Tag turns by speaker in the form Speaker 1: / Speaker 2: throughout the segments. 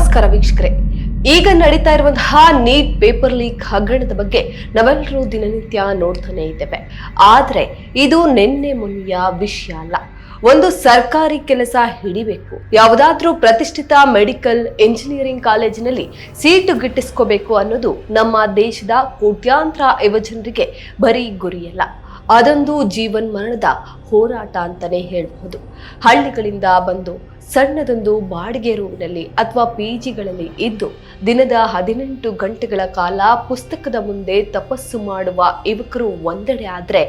Speaker 1: ನಮಸ್ಕಾರ ವೀಕ್ಷಕರೇ, ಈಗ ನಡೀತಾ ಇರುವಂತಹ ನೀಟ್ ಪೇಪರ್ ಲೀಕ್ ಹಗರಣದ ಬಗ್ಗೆ ನಾವೆಲ್ಲರೂ ದಿನನಿತ್ಯ ನೋಡ್ತಾನೆ ಇದ್ದೇವೆ. ಆದ್ರೆ ಇದು ನಿನ್ನೆ ಮೊನ್ನೆಯ ವಿಷಯ ಅಲ್ಲ. ಒಂದು ಸರ್ಕಾರಿ ಕೆಲಸ ಹಿಡಿಬೇಕು, ಯಾವುದಾದ್ರೂ ಪ್ರತಿಷ್ಠಿತ ಮೆಡಿಕಲ್ ಇಂಜಿನಿಯರಿಂಗ್ ಕಾಲೇಜಿನಲ್ಲಿ ಸೀಟು ಗಿಟ್ಟಿಸ್ಕೋಬೇಕು ಅನ್ನೋದು ನಮ್ಮ ದೇಶದ ಕೋಟ್ಯಾಂತರ ಯುವಜನರಿಗೆ ಬರೀ ಗುರಿಯಲ್ಲ, ಅದೊಂದು ಜೀವನ್ ಮರಣದ ಹೋರಾಟ ಅಂತಾನೆ ಹೇಳಬಹುದು. ಹಳ್ಳಿಗಳಿಂದ ಬಂದು ಸಣ್ಣದೊಂದು ಬಾಡಿಗೆ ರೂಮಿನಲ್ಲಿ ಅಥವಾ ಪಿಜಿಗಳಲ್ಲಿ ಇದ್ದು ದಿನದ 18 ಗಂಟೆಗಳ ಕಾಲ ಪುಸ್ತಕದ ಮುಂದೆ ತಪಸ್ಸು ಮಾಡುವ ಯುವಕರು ಒಂದೆಡೆ ಆದ್ರೆ,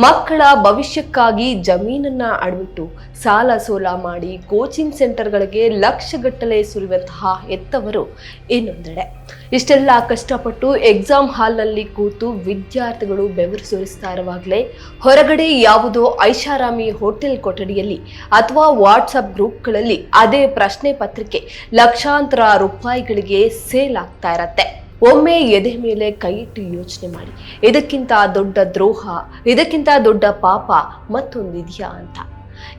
Speaker 1: ಮಕ್ಕಳ ಭವಿಷ್ಯಕ್ಕಾಗಿ ಜಮೀನನ್ನ ಅಡವಿಟ್ಟು ಸಾಲ ಸೋಲ ಮಾಡಿ ಕೋಚಿಂಗ್ ಸೆಂಟರ್ಗಳಿಗೆ ಲಕ್ಷಗಟ್ಟಲೆ ಸುರಿಯುವಂತಹ ಎತ್ತವರು ಇನ್ನೊಂದೆಡೆ. ಇಷ್ಟೆಲ್ಲ ಕಷ್ಟಪಟ್ಟು ಎಕ್ಸಾಮ್ ಹಾಲ್ನಲ್ಲಿ ಕೂತು ವಿದ್ಯಾರ್ಥಿಗಳು ಬೆವರು ಸುರಿಸ್ತಾ ಇರುವಾಗಲೇ ಹೊರಗಡೆ ಯಾವುದೋ ಐಷಾರಾಮಿ ಹೋಟೆಲ್ ಕೊಠಡಿಯಲ್ಲಿ ಅಥವಾ ವಾಟ್ಸಪ್ ಗ್ರೂಪ್ಗಳಲ್ಲಿ ಅದೇ ಪ್ರಶ್ನೆ ಪತ್ರಿಕೆ ಲಕ್ಷಾಂತರ ರೂಪಾಯಿಗಳಿಗೆ ಸೇಲ್ ಆಗ್ತಾ ಇರತ್ತೆ. ಒಮ್ಮೆ ಎದೆ ಮೇಲೆ ಕೈ ಇಟ್ಟು ಯೋಚನೆ ಮಾಡಿ, ಇದಕ್ಕಿಂತ ದೊಡ್ಡ ದ್ರೋಹ, ಇದಕ್ಕಿಂತ ದೊಡ್ಡ ಪಾಪ ಮತ್ತೊಂದಿದೆಯಾ ಅಂತ.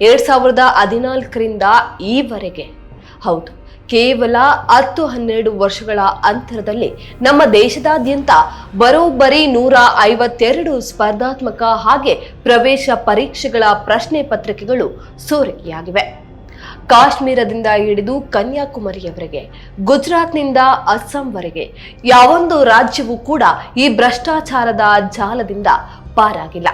Speaker 1: 2014ರಿಂದ ಈವರೆಗೆ, ಹೌದು, ಕೇವಲ 10-12 ವರ್ಷಗಳ ಅಂತರದಲ್ಲಿ ನಮ್ಮ ದೇಶದಾದ್ಯಂತ ಬರೋಬ್ಬರಿ 152 ಸ್ಪರ್ಧಾತ್ಮಕ ಹಾಗೆ ಪ್ರವೇಶ ಪರೀಕ್ಷೆಗಳ ಪ್ರಶ್ನೆ ಪತ್ರಿಕೆಗಳು ಸೋರಿಕೆಯಾಗಿವೆ. ಕಾಶ್ಮೀರದಿಂದ ಹಿಡಿದು ಕನ್ಯಾಕುಮಾರಿಯವರೆಗೆ, ಗುಜರಾತ್ನಿಂದ ಅಸ್ಸಾಂವರೆಗೆ ಯಾವೊಂದು ರಾಜ್ಯವೂ ಕೂಡ ಈ ಭ್ರಷ್ಟಾಚಾರದ ಜಾಲದಿಂದ ಪಾರಾಗಿಲ್ಲ.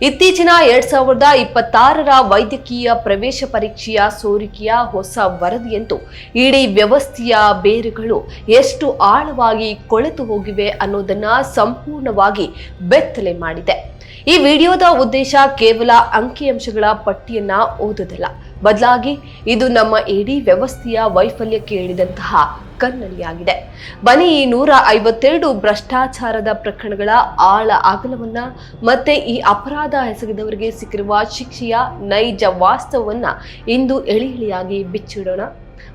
Speaker 1: ಇತ್ತೀಚಿನ 2026ರ ವೈದ್ಯಕೀಯ ಪ್ರವೇಶ ಪರೀಕ್ಷೆಯ ಸೋರಿಕೆಯ ಹೊಸ ವರದಿಯಂತೂ ಇಡೀ ವ್ಯವಸ್ಥೆಯ ಬೇರುಗಳು ಎಷ್ಟು ಆಳವಾಗಿ ಕೊಳೆತು ಹೋಗಿವೆ ಅನ್ನೋದನ್ನ ಸಂಪೂರ್ಣವಾಗಿ ಬೆತ್ತಲೆ ಮಾಡಿದೆ. ಈ ವಿಡಿಯೋದ ಉದ್ದೇಶ ಕೇವಲ ಅಂಕಿಅಂಶಗಳ ಪಟ್ಟಿಯನ್ನ ಓದೋದಲ್ಲ, ಬದಲಾಗಿ ಇದು ನಮ್ಮ ಇಡೀ ವ್ಯವಸ್ಥೆಯ ವೈಫಲ್ಯಕ್ಕೆ ಹಿಡಿದಂತಹ ಕನ್ನಡಿಯಾಗಿದೆ. ಬನ್ನಿ, ಈ 152 ಭ್ರಷ್ಟಾಚಾರದ ಪ್ರಕರಣಗಳ ಆಳ ಅಗಲವನ್ನ ಮತ್ತೆ ಈ ಅಪರಾಧ ಎಸಗಿದವರಿಗೆ ಸಿಕ್ಕಿರುವ ಶಿಕ್ಷೆಯ ನೈಜ ವಾಸ್ತವವನ್ನ ಇಂದು ಎಳಿಯಾಗಿ ಬಿಚ್ಚಿಡೋಣ.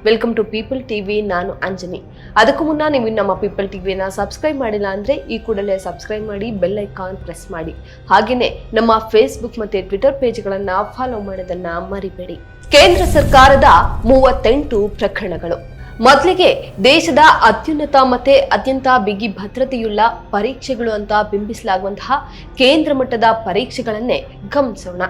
Speaker 1: ವೆಲ್ಕಮ್ ಟು ಪೀಪಲ್ ಟಿವಿ, ನಾನು ಅಂಜನಿ. ಅದಕ್ಕೂ ಮುನ್ನ ನೀವು ನಮ್ಮ ಪೀಪಲ್ ಟಿವಿಯನ್ನ ಸಬ್ಸ್ಕ್ರೈಬ್ ಮಾಡಿಲ್ಲ ಅಂದ್ರೆ ಈ ಕೂಡಲೇ ಸಬ್ಸ್ಕ್ರೈಬ್ ಮಾಡಿ, ಬೆಲ್ ಐಕಾನ್ ಪ್ರೆಸ್ ಮಾಡಿ. ಹಾಗೇನೆ ನಮ್ಮ ಫೇಸ್ಬುಕ್ ಮತ್ತೆ ಟ್ವಿಟರ್ ಪೇಜ್ಗಳನ್ನ ಫಾಲೋ ಮಾಡೋದನ್ನ ಮರಿಬೇಡಿ. ಕೇಂದ್ರ ಸರ್ಕಾರದ 38 ಪ್ರಕರಣಗಳು. ಮೊದಲಿಗೆ ದೇಶದ ಅತ್ಯುನ್ನತ ಮತ್ತೆ ಅತ್ಯಂತ ಬಿಗಿ ಭದ್ರತೆಯುಳ್ಳ ಪರೀಕ್ಷೆಗಳು ಅಂತ ಬಿಂಬಿಸಲಾಗುವಂತಹ ಕೇಂದ್ರ ಮಟ್ಟದ ಪರೀಕ್ಷೆಗಳನ್ನೇ ಗಮನಿಸೋಣ.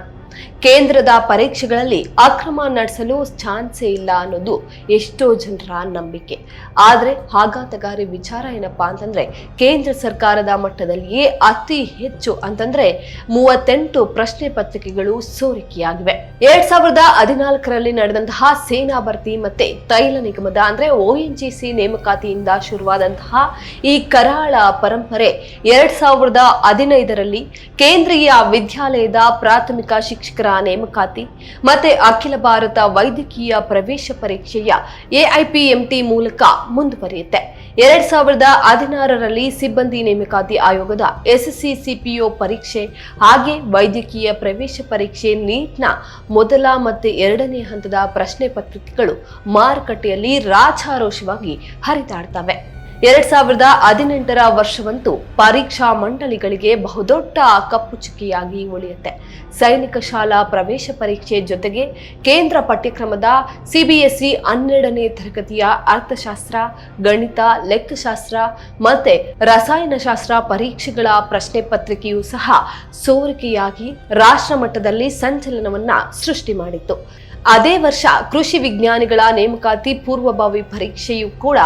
Speaker 1: ಕೇಂದ್ರದ ಪರೀಕ್ಷೆಗಳಲ್ಲಿ ಅಕ್ರಮ ನಡೆಸಲು ಚಾನ್ಸೇ ಇಲ್ಲ ಅನ್ನೋದು ಎಷ್ಟೋ ಜನರ ನಂಬಿಕೆ. ಆದ್ರೆ ಆಘಾತಕಾರಿ ವಿಚಾರ ಏನಪ್ಪಾ ಅಂತಂದ್ರೆ, ಕೇಂದ್ರ ಸರ್ಕಾರದ ಮಟ್ಟದಲ್ಲಿಯೇ ಅತಿ ಹೆಚ್ಚು ಅಂತಂದ್ರೆ 38 ಪ್ರಶ್ನೆ ಪತ್ರಿಕೆಗಳು ಸೋರಿಕೆಯಾಗಿವೆ. 2014ರಲ್ಲಿ ನಡೆದಂತಹ ಸೇನಾ ಭರ್ತಿ ಮತ್ತೆ ತೈಲ ನಿಗಮದ ಅಂದ್ರೆ ONGC ನೇಮಕಾತಿಯಿಂದ ಶುರುವಾದಂತಹ ಈ ಕರಾಳ ಪರಂಪರೆ 2015ರಲ್ಲಿ ಕೇಂದ್ರೀಯ ವಿದ್ಯಾಲಯದ ಪ್ರಾಥಮಿಕ ಶಿಕ್ಷಕರ ನೇಮಕಾತಿ ಮತ್ತೆ ಅಖಿಲ ಭಾರತ ವೈದ್ಯಕೀಯ ಪ್ರವೇಶ ಪರೀಕ್ಷೆಯ AIPMT ಮೂಲಕ ಮುಂದುವರಿಯುತ್ತೆ. 2016ರಲ್ಲಿ ಸಿಬ್ಬಂದಿ ನೇಮಕಾತಿ ಆಯೋಗದ SSC CPO ಪರೀಕ್ಷೆ ಹಾಗೆ ವೈದ್ಯಕೀಯ ಪ್ರವೇಶ ಪರೀಕ್ಷೆ ನೀಟ್ನ ಮೊದಲ ಮತ್ತೆ 2ನೇ ಹಂತದ ಪ್ರಶ್ನೆ ಪತ್ರಿಕೆಗಳು ಮಾರುಕಟ್ಟೆಯಲ್ಲಿ ರಾಜಾರೋಷವಾಗಿ ಹರಿದಾಡ್ತವೆ. 2018ರ ವರ್ಷವಂತೂ ಪರೀಕ್ಷಾ ಮಂಡಳಿಗಳಿಗೆ ಬಹುದೊಡ್ಡ ಕಪ್ಪು ಚುಕ್ಕಿಯಾಗಿ ಉಳಿಯುತ್ತೆ. ಸೈನಿಕ ಶಾಲಾ ಪ್ರವೇಶ ಪರೀಕ್ಷೆ ಜೊತೆಗೆ ಕೇಂದ್ರ ಪಠ್ಯಕ್ರಮದ CBSE 12ನೇ ತರಗತಿಯ ಅರ್ಥಶಾಸ್ತ್ರ, ಗಣಿತ, ಲೆಕ್ಕಶಾಸ್ತ್ರ ಮತ್ತೆ ರಸಾಯನಶಾಸ್ತ್ರ ಪರೀಕ್ಷೆಗಳ ಪ್ರಶ್ನೆ ಪತ್ರಿಕೆಯೂ ಸಹ ಸೋರಿಕೆಯಾಗಿ ರಾಷ್ಟ್ರ ಮಟ್ಟದಲ್ಲಿ ಸಂಚಲನವನ್ನ ಸೃಷ್ಟಿ ಮಾಡಿತ್ತು. ಅದೇ ವರ್ಷ ಕೃಷಿ ವಿಜ್ಞಾನಿಗಳ ನೇಮಕಾತಿ ಪೂರ್ವಭಾವಿ ಪರೀಕ್ಷೆಯೂ ಕೂಡ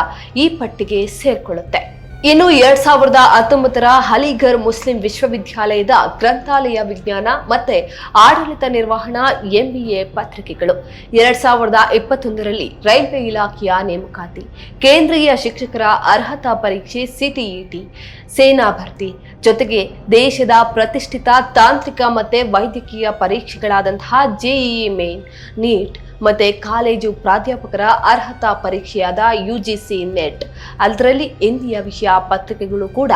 Speaker 1: ಈ ಪಟ್ಟಿಗೆ ಸೇರ್ಕೊಳ್ಳುತ್ತೆ. ಇನ್ನು 2019ರ ಅಲಿಘರ್ ಮುಸ್ಲಿಂ ವಿಶ್ವವಿದ್ಯಾಲಯದ ಗ್ರಂಥಾಲಯ ವಿಜ್ಞಾನ ಮತ್ತೆ ಆಡಳಿತ ನಿರ್ವಹಣಾ MBA ಪತ್ರಿಕೆಗಳು, 2021ರಲ್ಲಿ ರೈಲ್ವೆ ಇಲಾಖೆಯ ನೇಮಕಾತಿ, ಕೇಂದ್ರೀಯ ಶಿಕ್ಷಕರ ಅರ್ಹತಾ ಪರೀಕ್ಷೆ CTET, ಸೇನಾ ಭರ್ತಿ ಜೊತೆಗೆ ದೇಶದ ಪ್ರತಿಷ್ಠಿತ ತಾಂತ್ರಿಕ ಮತ್ತೆ ವೈದ್ಯಕೀಯ ಪರೀಕ್ಷೆಗಳಾದಂತಹ JEE ಮೇನ್, ನೀಟ್ ಮತ್ತೆ ಕಾಲೇಜು ಪ್ರಾಧ್ಯಾಪಕರ ಅರ್ಹತಾ ಪರೀಕ್ಷೆಯಾದ UGC ನೆಟ್, ಅದರಲ್ಲಿ ಹಿಂದಿಯ ವಿಷಯ ಪತ್ರಿಕೆಗಳು ಕೂಡ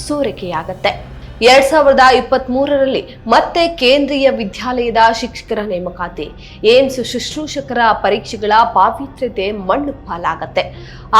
Speaker 1: ಸೋರಿಕೆಯಾಗತ್ತೆ. 2023ರಲ್ಲಿ ಮತ್ತೆ ಕೇಂದ್ರೀಯ ವಿದ್ಯಾಲಯದ ಶಿಕ್ಷಕರ ನೇಮಕಾತಿ, ಏಮ್ಸ್ ಶುಶ್ರೂಷಕರ ಪರೀಕ್ಷೆಗಳ ಪಾವಿತ್ರ್ಯತೆ ಮಣ್ಣು ಪಾಲಾಗತ್ತೆ.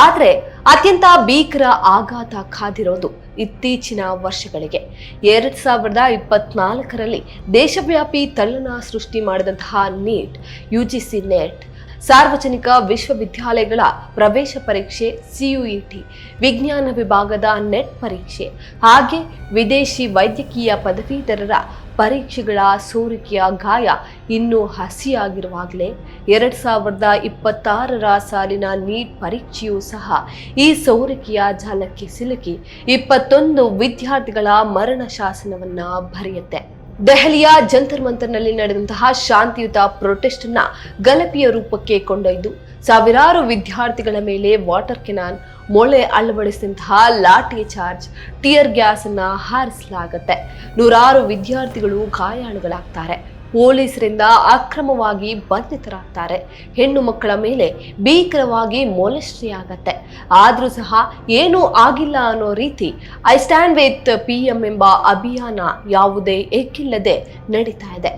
Speaker 1: ಆದ್ರೆ ಅತ್ಯಂತ ಭೀಕರ ಆಘಾತ ಕಾದಿರೋದು ಇತ್ತೀಚಿನ ವರ್ಷಗಳಿಗೆ 2024ರಲ್ಲಿ ದೇಶವ್ಯಾಪಿ ತಲ್ಲಣ ಸೃಷ್ಟಿ ಮಾಡಿದಂತಹ ನೀಟ್, UGC ನೆಟ್, ಸಾರ್ವಜನಿಕ ವಿಶ್ವವಿದ್ಯಾಲಯಗಳ ಪ್ರವೇಶ ಪರೀಕ್ಷೆ ಸಿಯುಇಟಿ, ವಿಜ್ಞಾನ ವಿಭಾಗದ ನೆಟ್ ಪರೀಕ್ಷೆ ಹಾಗೆ ವಿದೇಶಿ ವೈದ್ಯಕೀಯ ಪದವೀಧರರ ಪರೀಕ್ಷೆಗಳ ಸೋರಿಕೆಯ ಗಾಯ ಇನ್ನೂ ಹಸಿಯಾಗಿರುವಾಗಲೇ 2026ರ ಸಾಲಿನ ನೀಟ್ ಪರೀಕ್ಷೆಯೂ ಸಹ ಈ ಸೋರಿಕೆಯ ಜಾಲಕ್ಕೆ ಸಿಲುಕಿ 21 ವಿದ್ಯಾರ್ಥಿಗಳ ಮರಣ ಶಾಸನವನ್ನ ಬರೆಯುತ್ತೆ. ದೆಹಲಿಯ ಜಂತರ್ ಮಂತರ್ನಲ್ಲಿ ನಡೆದಂತಹ ಶಾಂತಿಯುತ ಪ್ರೊಟೆಸ್ಟ್ ಅನ್ನ ಗಲಭೆಯ ರೂಪಕ್ಕೆ ಕೊಂಡೊಯ್ದು ಸಾವಿರಾರು ವಿದ್ಯಾರ್ಥಿಗಳ ಮೇಲೆ ವಾಟರ್ ಕೆನಾನ್, ಮೊಳೆ ಅಳವಡಿಸಿದಂತಹ ಲಾಠಿ ಚಾರ್ಜ್, ಟಿಯರ್ ಗ್ಯಾಸ್ ಅನ್ನ ಹಾರಿಸಲಾಗುತ್ತೆ. ನೂರಾರು ವಿದ್ಯಾರ್ಥಿಗಳು ಗಾಯಾಳುಗಳಾಗ್ತಾರೆ. ಪೊಲೀಸರಿಂದ ಅಕ್ರಮವಾಗಿ ಬಂಧಿತರಾಗ್ತಾರೆ. ಹೆಣ್ಣು ಮಕ್ಕಳ ಮೇಲೆ ಭೀಕರವಾಗಿ ಮೊಲೆಸ್ಟ್ರಿ ಆಗತ್ತೆ. ಆದ್ರೂ ಸಹ ಏನೂ ಆಗಿಲ್ಲ ಅನ್ನೋ ರೀತಿ ಐ ಸ್ಟ್ಯಾಂಡ್ ವಿತ್ PM ಎಂಬ ಅಭಿಯಾನ ಯಾವುದೇ ಎಕ್ಕಿಲ್ಲದೆ ನಡೀತಾ ಇದೆ.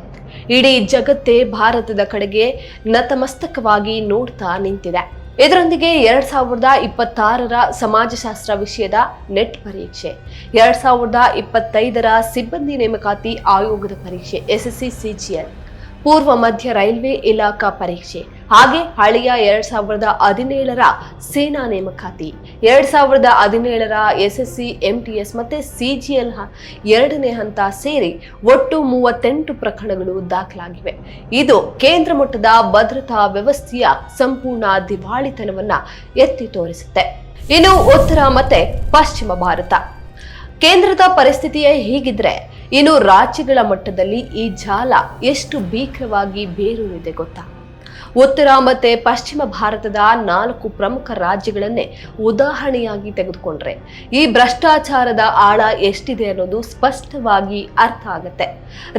Speaker 1: ಇಡೀ ಜಗತ್ತೇ ಭಾರತದ ಕಡೆಗೆ ನತಮಸ್ತಕವಾಗಿ ನೋಡ್ತಾ ನಿಂತಿದೆ. ಇದರೊಂದಿಗೆ 2026ರ ಸಮಾಜಶಾಸ್ತ್ರ ವಿಷಯದ ನೆಟ್ ಪರೀಕ್ಷೆ, 2025ರ ಸಿಬ್ಬಂದಿ ನೇಮಕಾತಿ ಆಯೋಗದ ಪರೀಕ್ಷೆ SSC CGL, ಪೂರ್ವ ಮಧ್ಯ ರೈಲ್ವೆ ಇಲಾಖಾ ಪರೀಕ್ಷೆ ಹಾಗೆ ಹಳೆಯ 2017ರ ಸೇನಾ ನೇಮಕಾತಿ, 2017ರ SSC MTS ಮತ್ತೆ CGL ಎರಡನೇ ಹಂತ ಸೇರಿ ಒಟ್ಟು 38 ಪ್ರಕರಣಗಳು ದಾಖಲಾಗಿವೆ. ಇದು ಕೇಂದ್ರ ಮಟ್ಟದ ಭದ್ರತಾ ವ್ಯವಸ್ಥೆಯ ಸಂಪೂರ್ಣ ದಿವಾಳಿತನವನ್ನ ಎತ್ತಿ ತೋರಿಸುತ್ತೆ. ಇನ್ನು ಉತ್ತರ ಮತ್ತೆ ಪಶ್ಚಿಮ ಭಾರತ, ಕೇಂದ್ರದ ಪರಿಸ್ಥಿತಿಯೇ ಹೀಗಿದ್ರೆ ಇನ್ನು ರಾಜ್ಯಗಳ ಮಟ್ಟದಲ್ಲಿ ಈ ಜಾಲ ಎಷ್ಟು ಭೀಕರವಾಗಿ ಬೇರೂರಿದೆ ಗೊತ್ತಾ? ಉತ್ತರ ಮತ್ತೆ ಪಶ್ಚಿಮ ಭಾರತದ 4 ಪ್ರಮುಖ ರಾಜ್ಯಗಳನ್ನೇ ಉದಾಹರಣೆಯಾಗಿ ತೆಗೆದುಕೊಂಡ್ರೆ ಈ ಭ್ರಷ್ಟಾಚಾರದ ಆಳ ಎಷ್ಟಿದೆ ಅನ್ನೋದು ಸ್ಪಷ್ಟವಾಗಿ ಅರ್ಥ ಆಗುತ್ತೆ.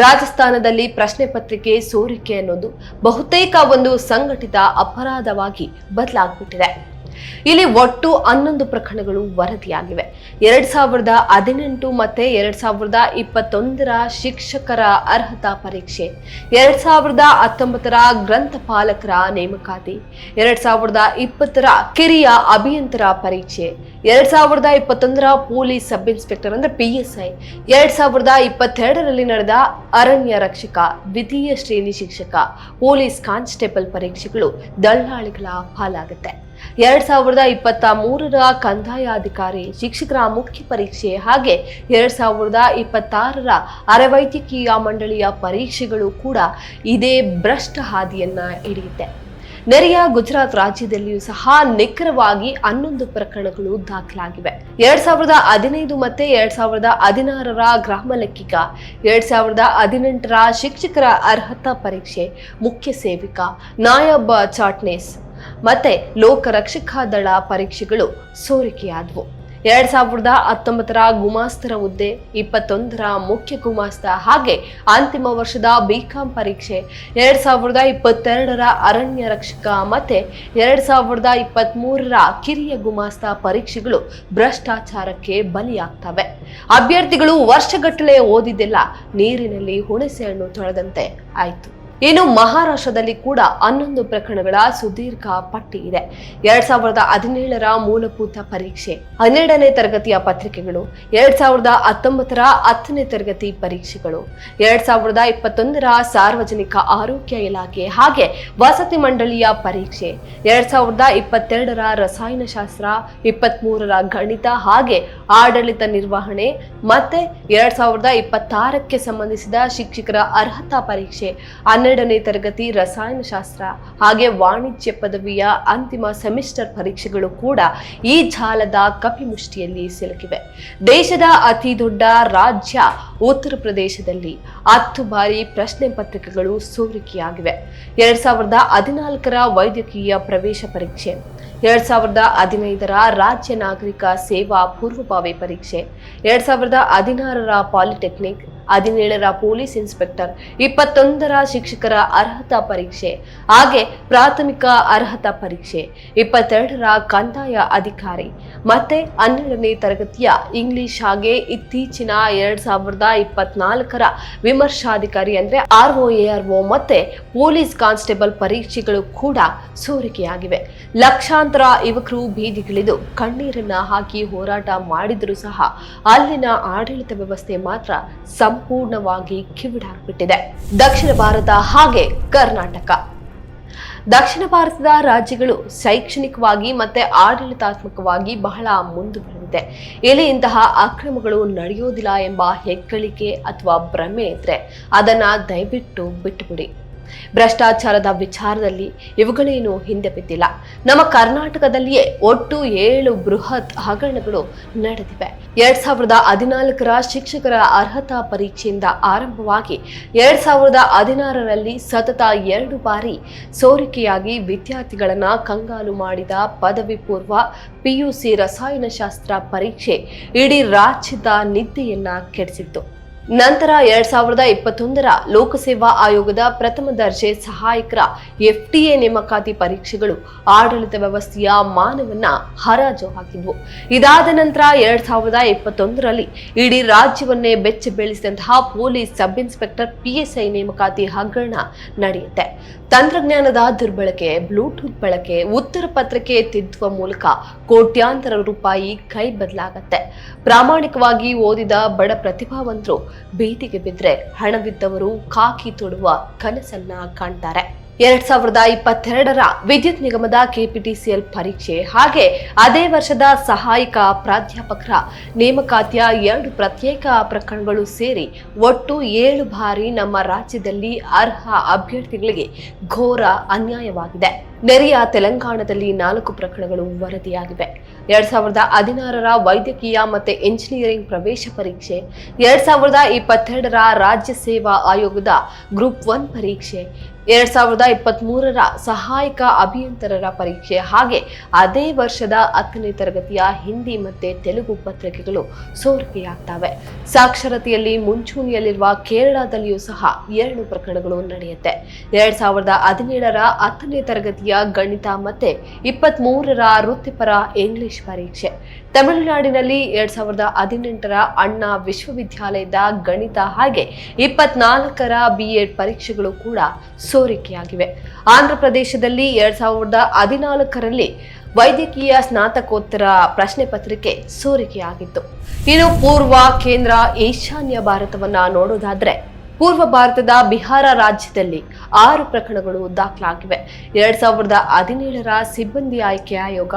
Speaker 1: ರಾಜಸ್ಥಾನದಲ್ಲಿ ಪ್ರಶ್ನೆ ಪತ್ರಿಕೆ ಸೋರಿಕೆ ಅನ್ನೋದು ಬಹುತೇಕ ಒಂದು ಸಂಘಟಿತ ಅಪರಾಧವಾಗಿ ಬದಲಾಗ್ಬಿಟ್ಟಿದೆ. ಇಲ್ಲಿ ಒಟ್ಟು 11 ಪ್ರಕರಣಗಳು ವರದಿಯಾಗಿವೆ. 2018 ಮತ್ತೆ 2021ರ ಶಿಕ್ಷಕರ ಅರ್ಹತಾ ಪರೀಕ್ಷೆ, 2019ರ ಗ್ರಂಥಪಾಲಕರ ನೇಮಕಾತಿ, 2020ರ ಕಿರಿಯ ಅಭಿಯಂತರ ಪರೀಕ್ಷೆ, 2021ರ ಪೊಲೀಸ್ ಸಬ್ ಇನ್ಸ್ಪೆಕ್ಟರ್ ಅಂದ್ರೆ PSI, 2022ರಲ್ಲಿ ನಡೆದ ಅರಣ್ಯ ರಕ್ಷಕ, ದ್ವಿತೀಯ ಶ್ರೇಣಿ ಶಿಕ್ಷಕ, ಪೊಲೀಸ್ ಕಾನ್ಸ್ಟೇಬಲ್ ಪರೀಕ್ಷೆಗಳು ದಳ್ಳಾಳಿಗಳ ಪಾಲಾಗುತ್ತೆ. 2023ರ ಕಂದಾಯಾಧಿಕಾರಿ, ಶಿಕ್ಷಕರ ಮುಖ್ಯ ಪರೀಕ್ಷೆ ಹಾಗೆ 2026ರ ಅರೆವೈದ್ಯಕೀಯ ಮಂಡಳಿಯ ಪರೀಕ್ಷೆಗಳು ಕೂಡ ಇದೇ ಭ್ರಷ್ಟ ಹಾದಿಯನ್ನ ಹಿಡಿಯುತ್ತೆ. ನೆರೆಯ ಗುಜರಾತ್ ರಾಜ್ಯದಲ್ಲಿಯೂ ಸಹ ನಿಖರವಾಗಿ 11 ಪ್ರಕರಣಗಳು ದಾಖಲಾಗಿವೆ. 2015 ಮತ್ತೆ 2016ರ ಗ್ರಾಮ ಲೆಕ್ಕಿಗ, 2018ರ ಶಿಕ್ಷಕರ ಅರ್ಹತಾ ಪರೀಕ್ಷೆ, ಮುಖ್ಯ ಸೇವಿಕ, ನಾಯಬ್ ಚಾಟ್ನೇಸ್ ಮತ್ತೆ ಲೋಕರಕ್ಷಕ ದಳ ಪರೀಕ್ಷೆಗಳು ಸೋರಿಕೆಯಾದವು. 2019ರ ಗುಮಾಸ್ತರ ಹುದ್ದೆ, 21ರ ಮುಖ್ಯ ಗುಮಾಸ್ತ ಹಾಗೆ ಅಂತಿಮ ವರ್ಷದ BCom ಪರೀಕ್ಷೆ, 2022ರ ಅರಣ್ಯ ರಕ್ಷಕ ಮತ್ತೆ 2023ರ ಕಿರಿಯ ಗುಮಾಸ್ತ ಪರೀಕ್ಷೆಗಳು ಭ್ರಷ್ಟಾಚಾರಕ್ಕೆ ಬಲಿಯಾಗ್ತವೆ. ಅಭ್ಯರ್ಥಿಗಳು ವರ್ಷಗಟ್ಟಲೆ ಓದಿದ್ದೆಲ್ಲ ನೀರಿನಲ್ಲಿ ಹುಣಸೆ ಹಣ್ಣು ತೊಳೆದಂತೆ ಆಯ್ತು. ಇನ್ನು ಮಹಾರಾಷ್ಟ್ರದಲ್ಲಿ ಕೂಡ 11 ಪ್ರಕರಣಗಳ ಸುದೀರ್ಘ ಪಟ್ಟಿ ಇದೆ. 2017ರ ಮೂಲಭೂತ ಪರೀಕ್ಷೆ, 12ನೇ ತರಗತಿಯ ಪತ್ರಿಕೆಗಳು, 2019ರ 10ನೇ ತರಗತಿ ಪರೀಕ್ಷೆಗಳು, 2021ರ ಸಾರ್ವಜನಿಕ ಆರೋಗ್ಯ ಇಲಾಖೆ ಹಾಗೆ ವಸತಿ ಮಂಡಳಿಯ ಪರೀಕ್ಷೆ, 2022ರ ರಸಾಯನಶಾಸ್ತ್ರ, 23ರ ಗಣಿತ ಹಾಗೆ ಆಡಳಿತ ನಿರ್ವಹಣೆ ಮತ್ತೆ 2026ಕ್ಕೆ ಸಂಬಂಧಿಸಿದ ಶಿಕ್ಷಕರ ಅರ್ಹತಾ ಪರೀಕ್ಷೆ, 12ನೇ ತರಗತಿ ರಸಾಯನಶಾಸ್ತ್ರ ಹಾಗೆ ವಾಣಿಜ್ಯ ಪದವಿಯ ಅಂತಿಮ ಸೆಮಿಸ್ಟರ್ ಪರೀಕ್ಷೆಗಳು ಕೂಡ ಈ ಜಾಲದ ಕಪಿಮುಷ್ಟಿಯಲ್ಲಿ ಸಿಲುಕಿವೆ. ದೇಶದ ಅತಿ ದೊಡ್ಡ ರಾಜ್ಯ ಉತ್ತರ ಪ್ರದೇಶದಲ್ಲಿ 10 ಬಾರಿ ಪ್ರಶ್ನೆ ಪತ್ರಿಕೆಗಳು ಸೋರಿಕೆಯಾಗಿವೆ. 2014ರ ವೈದ್ಯಕೀಯ ಪ್ರವೇಶ ಪರೀಕ್ಷೆ, 2015ರ ರಾಜ್ಯ ನಾಗರಿಕ ಸೇವಾ ಪೂರ್ವಭಾವಿ ಪರೀಕ್ಷೆ, 2016ರ ಪಾಲಿಟೆಕ್ನಿಕ್, 17ರ ಪೊಲೀಸ್ ಇನ್ಸ್ಪೆಕ್ಟರ್, 21ರ ಶಿಕ್ಷಕರ ಅರ್ಹತಾ ಪರೀಕ್ಷೆ ಹಾಗೆ ಪ್ರಾಥಮಿಕ ಅರ್ಹತಾ ಪರೀಕ್ಷೆ, 22ರ ಕಂದಾಯ ಅಧಿಕಾರಿ ಮತ್ತೆ 12ನೇ ತರಗತಿಯ ಇಂಗ್ಲಿಷ್ ಹಾಗೆ ಇತ್ತೀಚಿನ 2024ರ ವಿಮರ್ಶಾಧಿಕಾರಿ ಅಂದ್ರೆ ROARO ಮತ್ತೆ ಪೊಲೀಸ್ ಕಾನ್ಸ್ಟೇಬಲ್ ಪರೀಕ್ಷೆಗಳು ಕೂಡ ಸೋರಿಕೆಯಾಗಿವೆ. ಲಕ್ಷಾಂತರ ಯುವಕರು ಬೀದಿಗಿಳಿದು ಕಣ್ಣೀರನ್ನ ಹಾಕಿ ಹೋರಾಟ ಮಾಡಿದರೂ ಸಹ ಅಲ್ಲಿನ ಆಡಳಿತ ವ್ಯವಸ್ಥೆ ಮಾತ್ರ ಸಂಪೂರ್ಣವಾಗಿ ಕಿವಿಡಾಗ್ಬಿಟ್ಟಿದೆ. ದಕ್ಷಿಣ ಭಾರತ ಹಾಗೆ ಕರ್ನಾಟಕ, ದಕ್ಷಿಣ ಭಾರತದ ರಾಜ್ಯಗಳು ಶೈಕ್ಷಣಿಕವಾಗಿ ಮತ್ತೆ ಆಡಳಿತಾತ್ಮಕವಾಗಿ ಬಹಳ ಮುಂದುವರೆದಿದೆ. ಇಲ್ಲಿ ಇಂತಹ ಅಕ್ರಮಗಳು ನಡೆಯೋದಿಲ್ಲ ಎಂಬ ಹೆಗ್ಗಳಿಕೆ ಅಥವಾ ಭ್ರಮೆ ಇದ್ರೆ ಅದನ್ನ ದಯವಿಟ್ಟು ಬಿಟ್ಟುಬಿಡಿ. ಭ್ರಷ್ಟಾಚಾರದ ವಿಚಾರದಲ್ಲಿ ಇವುಗಳೇನು ಹಿಂದೆ ಬಿದ್ದಿಲ್ಲ. ನಮ್ಮ ಕರ್ನಾಟಕದಲ್ಲಿಯೇ ಒಟ್ಟು 7 ಬೃಹತ್ ಹಗರಣಗಳು ನಡೆದಿವೆ. 2014ರ ಶಿಕ್ಷಕರ ಅರ್ಹತಾ ಪರೀಕ್ಷೆಯಿಂದ ಆರಂಭವಾಗಿ 2016ರಲ್ಲಿ ಸತತ 2 ಬಾರಿ ಸೋರಿಕೆಯಾಗಿ ವಿದ್ಯಾರ್ಥಿಗಳನ್ನ ಕಂಗಾಲು ಮಾಡಿದ ಪದವಿ ಪೂರ್ವ PUC ರಸಾಯನಶಾಸ್ತ್ರ ಪರೀಕ್ಷೆ ಇಡೀ ರಾಜ್ಯದ ನಿದ್ದೆಯನ್ನ ಕೆಡಿಸಿತ್ತು. ನಂತರ 2021ರ ಲೋಕಸೇವಾ ಆಯೋಗದ ಪ್ರಥಮ ದರ್ಜೆ ಸಹಾಯಕರ FTA ನೇಮಕಾತಿ ಪರೀಕ್ಷೆಗಳು ಆಡಳಿತ ವ್ಯವಸ್ಥೆಯ ಮಾನವನ್ನ ಹರಾಜು ಹಾಕಿದ್ವು. ಇದಾದ ನಂತರ 2021ರಲ್ಲಿ ಇಡೀ ರಾಜ್ಯವನ್ನೇ ಬೆಚ್ಚ ಬೀಳಿಸಿದಂತಹ ಪೊಲೀಸ್ ಸಬ್ ಇನ್ಸ್ಪೆಕ್ಟರ್ PSI ನೇಮಕಾತಿ ಹಗರಣ ನಡೆಯುತ್ತೆ. ತಂತ್ರಜ್ಞಾನದ ದುರ್ಬಳಕೆ, ಬ್ಲೂಟೂತ್ ಬಳಕೆ, ಉತ್ತರ ಪತ್ರಿಕೆ ತಿದ್ದುವ ಮೂಲಕ ಕೋಟ್ಯಾಂತರ ರೂಪಾಯಿ ಕೈ ಬದಲಾಗತ್ತೆ. ಪ್ರಾಮಾಣಿಕವಾಗಿ ಓದಿದ ಬಡ ಪ್ರತಿಭಾವಂತರು ಬೀದಿಗೆ ಬಿದ್ರೆ ಹಣವಿದ್ದವರು ಖಾಕಿ ತೊಡುವ ಕನಸನ್ನ ಕಾಣ್ತಾರೆ. 2022ರ ವಿದ್ಯುತ್ ನಿಗಮದ KPTCL ಪರೀಕ್ಷೆ ಹಾಗೆ ಅದೇ ವರ್ಷದ ಸಹಾಯಕ ಪ್ರಾಧ್ಯಾಪಕರ ನೇಮಕಾತಿಯ 2 ಪ್ರತ್ಯೇಕ ಪ್ರಕರಣಗಳು ಸೇರಿ ಒಟ್ಟು 7 ಬಾರಿ ನಮ್ಮ ರಾಜ್ಯದಲ್ಲಿ ಅರ್ಹ ಅಭ್ಯರ್ಥಿಗಳಿಗೆ ಘೋರ ಅನ್ಯಾಯವಾಗಿದೆ. ನೆರೆಯ ತೆಲಂಗಾಣದಲ್ಲಿ 4 ಪ್ರಕರಣಗಳು ವರದಿಯಾಗಿವೆ. 2016ರ ವೈದ್ಯಕೀಯ ಮತ್ತು ಎಂಜಿನಿಯರಿಂಗ್ ಪ್ರವೇಶ ಪರೀಕ್ಷೆ, 2022ರ ರಾಜ್ಯ ಸೇವಾ ಆಯೋಗದ ಗ್ರೂಪ್ 1 ಪರೀಕ್ಷೆ, 2023ರ ಸಹಾಯಕ ಅಭಿಯಂತರರ ಪರೀಕ್ಷೆ ಹಾಗೆ ಅದೇ ವರ್ಷದ 10ನೇ ತರಗತಿಯ ಹಿಂದಿ ಮತ್ತೆ ತೆಲುಗು ಪತ್ರಿಕೆಗಳು ಸೋರಿಕೆಯಾಗ್ತವೆ. ಸಾಕ್ಷರತೆಯಲ್ಲಿ ಮುಂಚೂಣಿಯಲ್ಲಿರುವ ಕೇರಳದಲ್ಲಿಯೂ ಸಹ 2 ಪ್ರಕರಣಗಳು ನಡೆಯುತ್ತೆ. 2017ರ 10ನೇ ತರಗತಿಯ ಗಣಿತ ಮತ್ತೆ 23ರ ವೃತ್ತಿಪರ ಇಂಗ್ಲಿಷ್ ಪರೀಕ್ಷೆ. ತಮಿಳುನಾಡಿನಲ್ಲಿ 2018ರ ಅಣ್ಣಾ ವಿಶ್ವವಿದ್ಯಾಲಯದ ಗಣಿತ ಹಾಗೆ 24ರ B.Ed ಪರೀಕ್ಷೆಗಳು ಕೂಡ ಸೋರಿಕೆಯಾಗಿವೆ. ಆಂಧ್ರ ಪ್ರದೇಶದಲ್ಲಿ 2014ರಲ್ಲಿ ವೈದ್ಯಕೀಯ ಸ್ನಾತಕೋತ್ತರ ಪ್ರಶ್ನೆ ಪತ್ರಿಕೆ ಸೋರಿಕೆಯಾಗಿತ್ತು. ಇನ್ನು ಪೂರ್ವ, ಕೇಂದ್ರ, ಈಶಾನ್ಯ ಭಾರತವನ್ನ ನೋಡೋದಾದ್ರೆ ಪೂರ್ವ ಭಾರತದ ಬಿಹಾರ ರಾಜ್ಯದಲ್ಲಿ 6 ಪ್ರಕರಣಗಳು ದಾಖಲಾಗಿವೆ. 2017ರ ಸಿಬ್ಬಂದಿ ಆಯ್ಕೆ ಆಯೋಗ,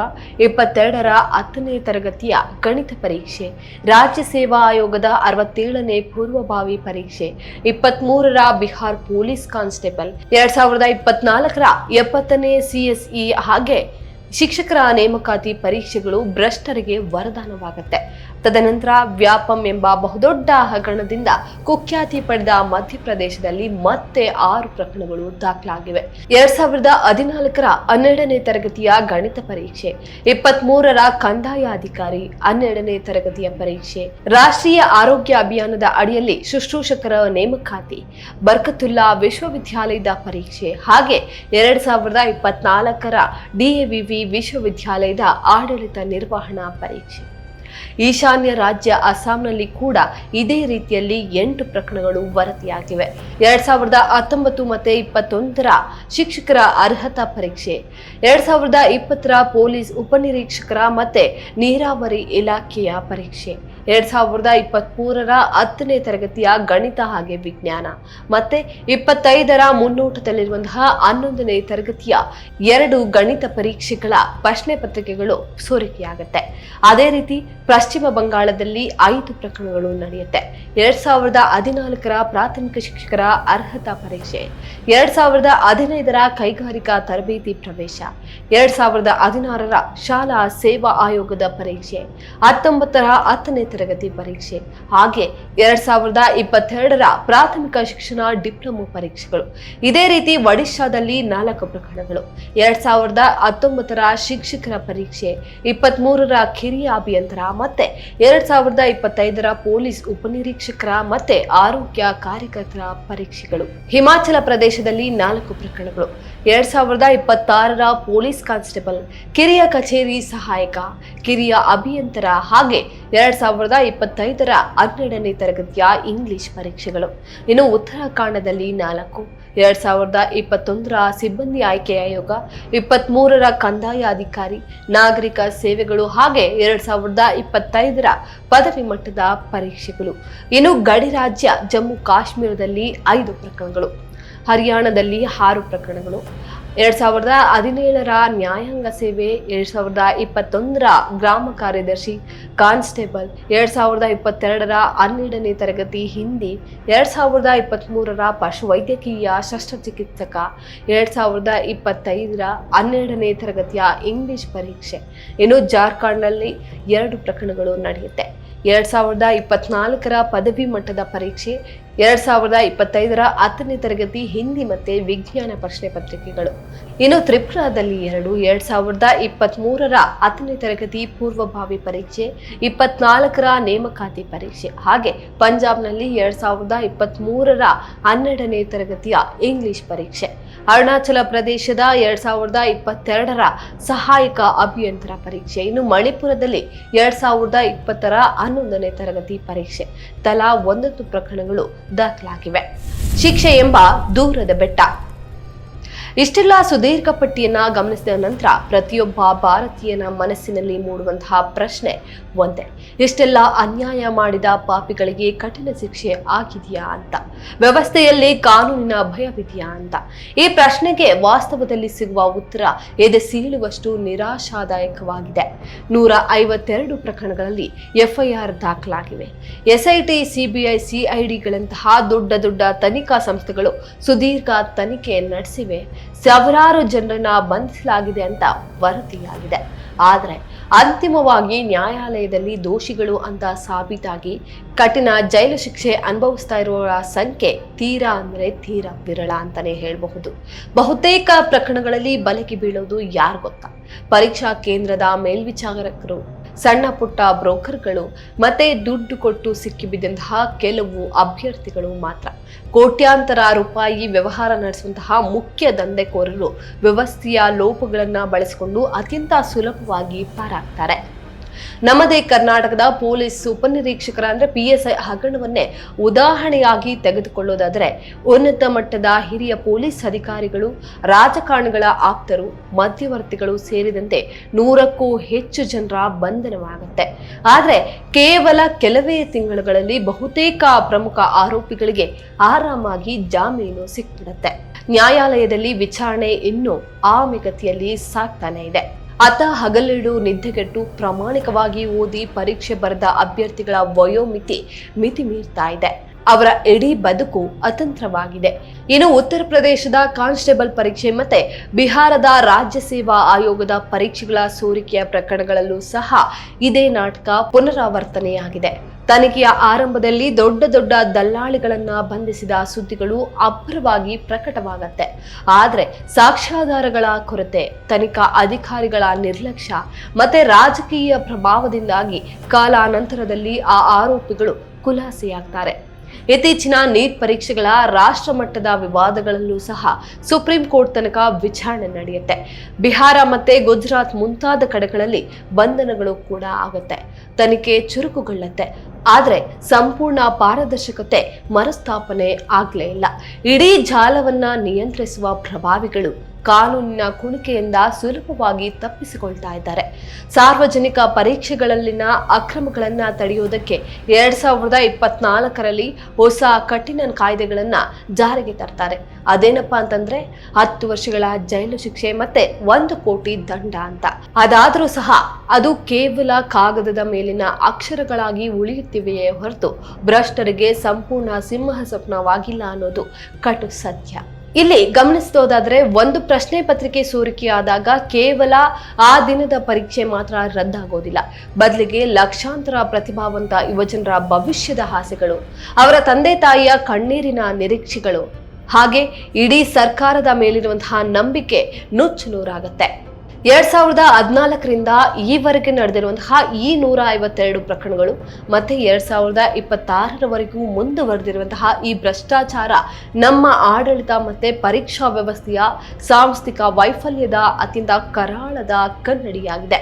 Speaker 1: 22ರ 10ನೇ ತರಗತಿಯ ಗಣಿತ ಪರೀಕ್ಷೆ, ರಾಜ್ಯ ಸೇವಾ ಆಯೋಗದ 67ನೇ ಪೂರ್ವಭಾವಿ ಪರೀಕ್ಷೆ, 23ರ ಬಿಹಾರ್ ಪೊಲೀಸ್ ಕಾನ್ಸ್ಟೇಬಲ್, 2024ರ 70ನೇ CSE ಹಾಗೆ ಶಿಕ್ಷಕರ ನೇಮಕಾತಿ ಪರೀಕ್ಷೆಗಳು ಭ್ರಷ್ಟರಿಗೆ ವರದಾನವಾಗುತ್ತೆ. ತದನಂತರ ವ್ಯಾಪಂ ಎಂಬ ಬಹುದೊಡ್ಡ ಹಗರಣದಿಂದ ಕುಖ್ಯಾತಿ ಪಡೆದ ಮಧ್ಯಪ್ರದೇಶದಲ್ಲಿ ಮತ್ತೆ 6 ಪ್ರಕರಣಗಳು ದಾಖಲಾಗಿವೆ. 2014ರ 12ನೇ ತರಗತಿಯ ಗಣಿತ ಪರೀಕ್ಷೆ, 23ರ ಕಂದಾಯ ಅಧಿಕಾರಿ 12ನೇ ತರಗತಿಯ ಪರೀಕ್ಷೆ, ರಾಷ್ಟ್ರೀಯ ಆರೋಗ್ಯ ಅಭಿಯಾನದ ಅಡಿಯಲ್ಲಿ ಶುಶ್ರೂಷಕರ ನೇಮಕಾತಿ, ಬರ್ಕತುಲ್ಲಾ ವಿಶ್ವವಿದ್ಯಾಲಯದ ಪರೀಕ್ಷೆ ಹಾಗೆ 2024ರ DAVV ವಿಶ್ವವಿದ್ಯಾಲಯದ ಆಡಳಿತ ನಿರ್ವಹಣಾ ಪರೀಕ್ಷೆ. ಈಶಾನ್ಯ ರಾಜ್ಯ ಅಸ್ಸಾಂನಲ್ಲಿ ಕೂಡ ಇದೇ ರೀತಿಯಲ್ಲಿ 8 ಪ್ರಕರಣಗಳು ವರದಿಯಾಗಿವೆ. 2019 ಮತ್ತೆ 21ರ ಶಿಕ್ಷಕರ ಅರ್ಹತಾ ಪರೀಕ್ಷೆ, 2020ರ ಪೊಲೀಸ್ ಉಪನಿರೀಕ್ಷಕರ ಮತ್ತೆ ನೀರಾವರಿ ಇಲಾಖೆಯ ಪರೀಕ್ಷೆ, 2023ರ 10ನೇ ತರಗತಿಯ ಗಣಿತ ಹಾಗೆ ವಿಜ್ಞಾನ ಮತ್ತೆ 25ರ ಮುನ್ನೋಟದಲ್ಲಿರುವಂತಹ 11ನೇ ತರಗತಿಯ 2 ಗಣಿತ ಪರೀಕ್ಷೆಗಳ ಪ್ರಶ್ನೆ ಪತ್ರಿಕೆಗಳು ಸೋರಿಕೆಯಾಗುತ್ತೆ. ಅದೇ ರೀತಿ ಪಶ್ಚಿಮ ಬಂಗಾಳದಲ್ಲಿ 5 ಪ್ರಕರಣಗಳು ನಡೆಯುತ್ತೆ. 2014ರ ಪ್ರಾಥಮಿಕ ಶಿಕ್ಷಕರ ಅರ್ಹತಾ ಪರೀಕ್ಷೆ, 2015ರ ಕೈಗಾರಿಕಾ ತರಬೇತಿ ಪ್ರವೇಶ, 2016ರ ಶಾಲಾ ಸೇವಾ ಆಯೋಗದ ಪರೀಕ್ಷೆ, 19ರ 10ನೇ ತರಗತಿ ಪರೀಕ್ಷೆ ಹಾಗೆ 2022ರ ಪ್ರಾಥಮಿಕ ಶಿಕ್ಷಣ ಡಿಪ್ಲೊಮಾ ಪರೀಕ್ಷೆಗಳು. ಇದೇ ರೀತಿ ಒಡಿಶಾದಲ್ಲಿ 4 ಪ್ರಕರಣಗಳು, 2019ರ ಶಿಕ್ಷಕರ ಪರೀಕ್ಷೆ, 23ರ ಕಿರಿಯ ಅಭಿಯಂತರ ಮತ್ತೆ 2025ರ ಪೊಲೀಸ್ ಉಪನಿರೀಕ್ಷಕರ ಮತ್ತೆ ಆರೋಗ್ಯ ಕಾರ್ಯಕರ್ತರ ಪರೀಕ್ಷೆಗಳು. ಹಿಮಾಚಲ ಪ್ರದೇಶದಲ್ಲಿ 4 ಪ್ರಕರಣಗಳು, 2026ರ ಪೊಲೀಸ್ ಕಾನ್ಸ್ಟೇಬಲ್, ಕಿರಿಯ ಕಚೇರಿ ಸಹಾಯಕ, ಕಿರಿಯ ಅಭಿಯಂತರ ಹಾಗೆ 2025ರ 12ನೇ ತರಗತಿಯ ಇಂಗ್ಲಿಷ್ ಪರೀಕ್ಷೆಗಳು. ಇನ್ನು ಉತ್ತರಾಖಂಡದಲ್ಲಿ 4, 2021ರ ಸಿಬ್ಬಂದಿ ಆಯ್ಕೆ ಆಯೋಗ, 23ರ ಕಂದಾಯ ಅಧಿಕಾರಿ, ನಾಗರಿಕ ಸೇವೆಗಳು ಹಾಗೆ 2025ರ ಪದವಿ ಮಟ್ಟದ ಪರೀಕ್ಷೆಗಳು. ಇನ್ನು ಗಡಿ ರಾಜ್ಯ ಜಮ್ಮು ಕಾಶ್ಮೀರದಲ್ಲಿ 5 ಪ್ರಕರಣಗಳು, ಹರಿಯಾಣದಲ್ಲಿ 6 ಪ್ರಕರಣಗಳು, 2017ರ ನ್ಯಾಯಾಂಗ ಸೇವೆ, 2021ರ ಗ್ರಾಮ ಕಾರ್ಯದರ್ಶಿ ಕಾನ್ಸ್ಟೇಬಲ್, 2022ರ 12ನೇ ತರಗತಿ ಹಿಂದಿ, 2023ರ ಪಶುವೈದ್ಯಕೀಯ ಶಸ್ತ್ರಚಿಕಿತ್ಸಕ, 2025ರ 12ನೇ ತರಗತಿಯ ಇಂಗ್ಲಿಷ್ ಪರೀಕ್ಷೆ. ಇನ್ನು ಜಾರ್ಖಂಡ್ನಲ್ಲಿ 2 ಪ್ರಕರಣಗಳು ನಡೆಯುತ್ತೆ. 2024ರ ಪದವಿ ಮಟ್ಟದ ಪರೀಕ್ಷೆ, 2025ರ 10ನೇ ತರಗತಿ ಹಿಂದಿ ಮತ್ತೆ ವಿಜ್ಞಾನ ಪ್ರಶ್ನೆ ಪತ್ರಿಕೆಗಳು. ಇನ್ನು ತ್ರಿಪುರಾದಲ್ಲಿ 2, 2023ರ 10ನೇ ತರಗತಿ ಪೂರ್ವಭಾವಿ ಪರೀಕ್ಷೆ, 24ರ ನೇಮಕಾತಿ ಪರೀಕ್ಷೆ. ಹಾಗೆ ಪಂಜಾಬ್ನಲ್ಲಿ 2023ರ 12ನೇ ತರಗತಿಯ ಇಂಗ್ಲಿಷ್ ಪರೀಕ್ಷೆ. ಅರುಣಾಚಲ ಪ್ರದೇಶದ 2022ರ ಸಹಾಯಕ ಅಭಿಯಂತರ ಪರೀಕ್ಷೆ. ಇನ್ನು ಮಣಿಪುರದಲ್ಲಿ 2020ರ 11ನೇ ತರಗತಿ ಪರೀಕ್ಷೆ. ತಲಾ 1 ಪ್ರಕರಣಗಳು ದಾಖಲಾಗಿವೆ. ಶಿಕ್ಷೆ ಎಂಬ ದೂರದ ಬೆಟ್ಟ. ಇಷ್ಟೆಲ್ಲ ಸುದೀರ್ಘ ಪಟ್ಟಿಯನ್ನ ಗಮನಿಸಿದ ನಂತರ ಪ್ರತಿಯೊಬ್ಬ ಭಾರತೀಯನ ಮನಸ್ಸಿನಲ್ಲಿ ಮೂಡುವಂತಹ ಪ್ರಶ್ನೆ ಒಂದೇ: ಇಷ್ಟೆಲ್ಲ ಅನ್ಯಾಯ ಮಾಡಿದ ಪಾಪಿಗಳಿಗೆ ಕಠಿಣ ಶಿಕ್ಷೆ ಆಗಿದೆಯಾ ಅಂತ, ವ್ಯವಸ್ಥೆಯಲ್ಲಿ ಕಾನೂನಿನ ಭಯವಿದೆಯಾ ಅಂತ. ಈ ಪ್ರಶ್ನೆಗೆ ವಾಸ್ತವದಲ್ಲಿ ಸಿಗುವ ಉತ್ತರ ಎದೆ ಸೀಳುವಷ್ಟು ನಿರಾಶಾದಾಯಕವಾಗಿದೆ. 152 ಪ್ರಕರಣಗಳಲ್ಲಿ ಎಫ್ಐಆರ್ ದಾಖಲಾಗಿವೆ. ಎಸ್ಐಟಿ, ಸಿಬಿಐ, ಸಿಐಡಿಗಳಂತಹ ದೊಡ್ಡ ತನಿಖಾ ಸಂಸ್ಥೆಗಳು ಸುದೀರ್ಘ ತನಿಖೆ ನಡೆಸಿವೆ. ಸಾವಿರಾರು ಜನರನ್ನ ಬಂಧಿಸಲಾಗಿದೆ ಅಂತ ವರದಿಯಾಗಿದೆ. ಆದರೆ ಅಂತಿಮವಾಗಿ ನ್ಯಾಯಾಲಯದಲ್ಲಿ ದೋಷಿಗಳು ಅಂತ ಸಾಬೀತಾಗಿ ಕಠಿಣ ಜೈಲು ಶಿಕ್ಷೆ ಅನುಭವಿಸ್ತಾ ಇರುವ ಸಂಖ್ಯೆ ತೀರಾ ವಿರಳ ಅಂತಾನೆ ಹೇಳಬಹುದು. ಬಹುತೇಕ ಪ್ರಕರಣಗಳಲ್ಲಿ ಬಲೆಗೆ ಬೀಳೋದು ಯಾರು ಗೊತ್ತಾ? ಪರೀಕ್ಷಾ ಕೇಂದ್ರದ ಮೇಲ್ವಿಚಾರಕರು, ಸಣ್ಣ ಪುಟ್ಟ ಬ್ರೋಕರ್ಗಳು ಮತ್ತೆ ದುಡ್ಡು ಕೊಟ್ಟು ಸಿಕ್ಕಿಬಿದ್ದಂತಹ ಕೆಲವು ಅಭ್ಯರ್ಥಿಗಳು ಮಾತ್ರ. ಕೋಟ್ಯಾಂತರ ರೂಪಾಯಿ ವ್ಯವಹಾರ ನಡೆಸುವಂತಹ ಮುಖ್ಯ ದಂಧೆಕೋರರು ವ್ಯವಸ್ಥೆಯ ಲೋಪಗಳನ್ನ ಬಳಸಿಕೊಂಡು ಅತ್ಯಂತ ಸುಲಭವಾಗಿ ಪಾರಾಗ್ತಾರೆ. ನಮ್ಮದೇ ಕರ್ನಾಟಕದ ಪೊಲೀಸ್ ಉಪನಿರೀಕ್ಷಕರ PSI ಹಗರಣವನ್ನೇ ಉದಾಹರಣೆಯಾಗಿ ತೆಗೆದುಕೊಳ್ಳೋದಾದರೆ, ಉನ್ನತ ಮಟ್ಟದ ಹಿರಿಯ ಪೊಲೀಸ್ ಅಧಿಕಾರಿಗಳು, ರಾಜಕಾರಣಿಗಳ ಆಪ್ತರು, ಮಧ್ಯವರ್ತಿಗಳು ಸೇರಿದಂತೆ 100ಕ್ಕೂ ಹೆಚ್ಚು ಜನರ ಬಂಧನವಾಗುತ್ತೆ. ಆದರೆ ಕೇವಲ ಕೆಲವೇ ತಿಂಗಳುಗಳಲ್ಲಿ ಬಹುತೇಕ ಪ್ರಮುಖ ಆರೋಪಿಗಳಿಗೆ ಆರಾಮಾಗಿ ಜಾಮೀನು ಸಿಕ್ಬಿಡುತ್ತೆ. ನ್ಯಾಯಾಲಯದಲ್ಲಿ ವಿಚಾರಣೆ ಇನ್ನೂ ಆಮೆಗತಿಯಲ್ಲಿ ಸಾಗ್ತಾನೆ ಇದೆ. ಹಗಲಿರುಳು ನಿದ್ದೆಗೆಟ್ಟು ಪ್ರಾಮಾಣಿಕವಾಗಿ ಓದಿ ಪರೀಕ್ಷೆ ಬರೆದ ಅಭ್ಯರ್ಥಿಗಳ ವಯೋಮಿತಿ ಮೀರ್ತಾ ಇದೆ. ಅವರ ಇಡೀ ಬದುಕು ಅತಂತ್ರವಾಗಿದೆ. ಇನ್ನು ಉತ್ತರ ಪ್ರದೇಶದ ಕಾನ್ಸ್ಟೇಬಲ್ ಪರೀಕ್ಷೆ ಮತ್ತೆ ಬಿಹಾರದ ರಾಜ್ಯ ಸೇವಾ ಆಯೋಗದ ಪರೀಕ್ಷೆಗಳ ಸೋರಿಕೆಯ ಪ್ರಕರಣಗಳಲ್ಲೂ ಸಹ ಇದೇ ನಾಟಕ ಪುನರಾವರ್ತನೆಯಾಗಿದೆ. ತನಿಖೆಯ ಆರಂಭದಲ್ಲಿ ದೊಡ್ಡ ದಲ್ಲಾಳಿಗಳನ್ನ ಬಂಧಿಸಿದ ಸುದ್ದಿಗಳು ಅಬ್ಬರವಾಗಿ ಪ್ರಕಟವಾಗತ್ತೆ. ಆದ್ರೆ ಸಾಕ್ಷ್ಯಾಧಾರಗಳ ಕೊರತೆ, ತನಿಖಾ ಅಧಿಕಾರಿಗಳ ನಿರ್ಲಕ್ಷ್ಯ ಮತ್ತೆ ರಾಜಕೀಯ ಪ್ರಭಾವದಿಂದಾಗಿ ಕಾಲಾನಂತರದಲ್ಲಿ ಆ ಆರೋಪಿಗಳು ಖುಲಾಸೆಯಾಗ್ತಾರೆ. ಇತ್ತೀಚಿನ ನೀಟ್ ಪರೀಕ್ಷೆಗಳ ರಾಷ್ಟ್ರ ಮಟ್ಟದ ವಿವಾದಗಳಲ್ಲೂ ಸಹ ಸುಪ್ರೀಂ ಕೋರ್ಟ್ ತನಕ ವಿಚಾರಣೆ ನಡೆಯುತ್ತೆ. ಬಿಹಾರ ಮತ್ತೆ ಗುಜರಾತ್ ಮುಂತಾದ ಕಡೆಗಳಲ್ಲಿ ಬಂಧನಗಳು ಕೂಡ ಆಗುತ್ತೆ. ತನಿಖೆ ಚುರುಕುಗೊಳ್ಳುತ್ತೆ. ಆದ್ರೆ ಸಂಪೂರ್ಣ ಪಾರದರ್ಶಕತೆ ಮರುಸ್ಥಾಪನೆ ಆಗ್ಲೇ ಇಲ್ಲ. ಇಡೀ ಜಾಲವನ್ನ ನಿಯಂತ್ರಿಸುವ ಪ್ರಭಾವಿಗಳು ಕಾನೂನಿನ ಕುಣಿಕೆಯಿಂದ ಸುಲಭವಾಗಿ ತಪ್ಪಿಸಿಕೊಳ್ತಾ ಇದ್ದಾರೆ. ಸಾರ್ವಜನಿಕ ಪರೀಕ್ಷೆಗಳಲ್ಲಿನ ಅಕ್ರಮಗಳನ್ನ ತಡೆಯೋದಕ್ಕೆ 2024ರಲ್ಲಿ ಹೊಸ ಕಠಿಣ ಕಾಯ್ದೆಗಳನ್ನ ಜಾರಿಗೆ ತರ್ತಾರೆ. ಅದೇನಪ್ಪಾ ಅಂತಂದ್ರೆ 10 ವರ್ಷಗಳ ಜೈಲು ಶಿಕ್ಷೆ ಮತ್ತೆ 1 ಕೋಟಿ ದಂಡ ಅಂತ. ಅದಾದ್ರೂ ಸಹ ಅದು ಕೇವಲ ಕಾಗದದ ಮೇಲಿನ ಅಕ್ಷರಗಳಾಗಿ ಉಳಿಯುತ್ತಿವೆಯೇ ಹೊರತು ಭ್ರಷ್ಟರಿಗೆ ಸಂಪೂರ್ಣ ಸಿಂಹ ಸ್ವಪ್ನವಾಗಿಲ್ಲ ಅನ್ನೋದು ಕಟು ಸತ್ಯ. ಇಲ್ಲಿ ಗಮನಿಸೋದಾದ್ರೆ, ಒಂದು ಪ್ರಶ್ನೆ ಪತ್ರಿಕೆ ಸೋರಿಕೆಯಾದಾಗ ಕೇವಲ ಆ ದಿನದ ಪರೀಕ್ಷೆ ಮಾತ್ರ ರದ್ದಾಗೋದಿಲ್ಲ. ಬದಲಿಗೆ ಲಕ್ಷಾಂತರ ಪ್ರತಿಭಾವಂತ ಯುವಜನರ ಭವಿಷ್ಯದ ಆಸೆಗಳು, ಅವರ ತಂದೆ ತಾಯಿಯ ಕಣ್ಣೀರಿನ ನಿರೀಕ್ಷೆಗಳು, ಹಾಗೆ ಇಡೀ ಸರ್ಕಾರದ ಮೇಲಿರುವಂತಹ ನಂಬಿಕೆ ನುಚ್ಚುನೂರಾಗತ್ತೆ. 2014ರಿಂದ ಈವರೆಗೆ ನಡೆದಿರುವಂತಹ ಈ 152 ಪ್ರಕರಣಗಳು ಮತ್ತೆ 2026ರವರೆಗೂ ಮುಂದುವರೆದಿರುವಂತಹ ಈ ಭ್ರಷ್ಟಾಚಾರ ನಮ್ಮ ಆಡಳಿತ ಮತ್ತೆ ಪರೀಕ್ಷಾ ವ್ಯವಸ್ಥೆಯ ಸಾಂಸ್ಥಿಕ ವೈಫಲ್ಯದ ಅತ್ಯಂತ ಕರಾಳದ ಕನ್ನಡಿಯಾಗಿದೆ.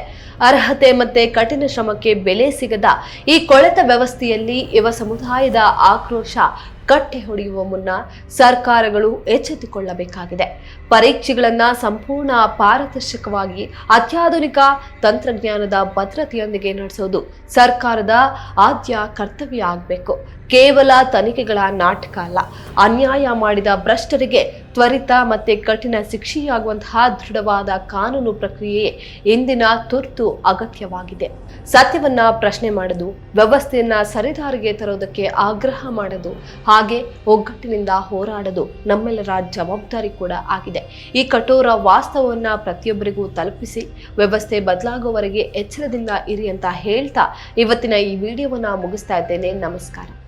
Speaker 1: ಅರ್ಹತೆ ಮತ್ತೆ ಕಠಿಣ ಶ್ರಮಕ್ಕೆ ಬೆಲೆ ಸಿಗದ ಈ ಕೊಳೆತ ವ್ಯವಸ್ಥೆಯಲ್ಲಿ ಯುವ ಸಮುದಾಯದ ಆಕ್ರೋಶ ಕಟ್ಟೆ ಹೊಡೆಯುವ ಮುನ್ನ ಸರ್ಕಾರಗಳು ಎಚ್ಚೆತ್ತುಕೊಳ್ಳಬೇಕಾಗಿದೆ. ಪರೀಕ್ಷೆಗಳನ್ನ ಸಂಪೂರ್ಣ ಪಾರದರ್ಶಕವಾಗಿ ಅತ್ಯಾಧುನಿಕ ತಂತ್ರಜ್ಞಾನದ ಭದ್ರತೆಯೊಂದಿಗೆ ನಡೆಸೋದು ಸರ್ಕಾರದ ಆದ್ಯ ಕರ್ತವ್ಯ ಆಗಬೇಕು. ಕೇವಲ ತನಿಖೆಗಳ ನಾಟಕ ಅಲ್ಲ. ಅನ್ಯಾಯ ಮಾಡಿದ ಭ್ರಷ್ಟರಿಗೆ ತ್ವರಿತ ಮತ್ತೆ ಕಠಿಣ ಶಿಕ್ಷೆಯಾಗುವಂತಹ ದೃಢವಾದ ಕಾನೂನು ಪ್ರಕ್ರಿಯೆ ಇಂದಿನ ತುರ್ತು ಅಗತ್ಯವಾಗಿದೆ. ಸತ್ಯವನ್ನ ಪ್ರಶ್ನೆ ಮಾಡೋದು, ವ್ಯವಸ್ಥೆಯನ್ನ ಸರಿದಾರಿಗೆ ತರೋದಕ್ಕೆ ಆಗ್ರಹ ಮಾಡೋದು, ಹಾಗೆ ಒಗ್ಗಟ್ಟಿನಿಂದ ಹೋರಾಡೋದು ನಮ್ಮೆಲ್ಲರ ಜವಾಬ್ದಾರಿ ಕೂಡ ಆಗಿದೆ. ಈ ಕಠೋರ ವಾಸ್ತವವನ್ನ ಪ್ರತಿಯೊಬ್ಬರಿಗೂ ತಲುಪಿಸಿ ವ್ಯವಸ್ಥೆ ಬದಲಾಗುವವರೆಗೆ ಎಚ್ಚರದಿಂದ ಇರಿ ಅಂತ ಹೇಳ್ತಾ ಇವತ್ತಿನ ಈ ವಿಡಿಯೋವನ್ನ ಮುಗಿಸ್ತಾ ಇದ್ದೇನೆ. ನಮಸ್ಕಾರ.